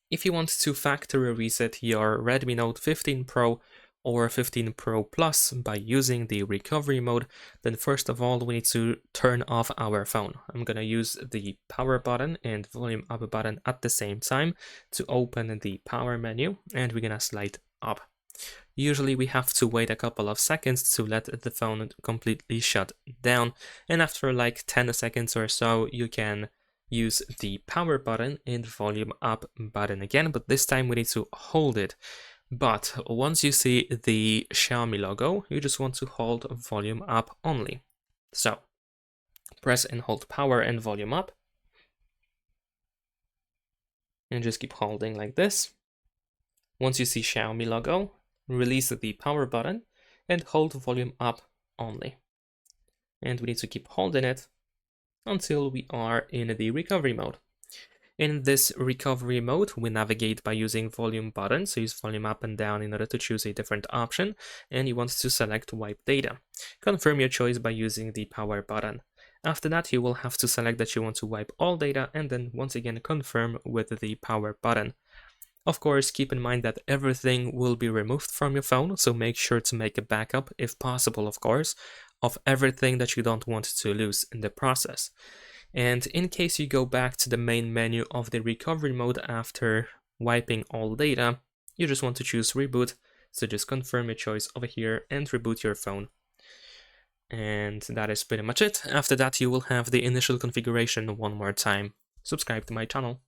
If you want to factory reset your Redmi Note 15 Pro or 15 Pro Plus by using the recovery mode, then first of all we need to turn off our phone. I'm gonna use the power button and volume up button at the same time to open the power menu, and we're gonna slide up. Usually we have to wait a couple of seconds to let the phone completely shut down, and after like 10 seconds or so you can use the power button and volume up button again, but this time we need to hold it. But once you see the Xiaomi logo, you just want to hold volume up only. So press and hold power and volume up, and just keep holding like this. Once you see Xiaomi logo, release the power button and hold volume up only. And we need to keep holding it until we are in the recovery mode. In this recovery mode, we navigate by using volume button, so use volume up and down in order to choose a different option, and you want to select wipe data. Confirm your choice by using the power button. After that, you will have to select that you want to wipe all data and then once again confirm with the power button. Of course, keep in mind that everything will be removed from your phone, so make sure to make a backup, if possible of course, of everything that you don't want to lose in the process. And in case you go back to the main menu of the recovery mode after wiping all data, you just want to choose reboot, so just confirm your choice over here and reboot your phone. And that is pretty much it. After that, you will have the initial configuration one more time. Subscribe to my channel.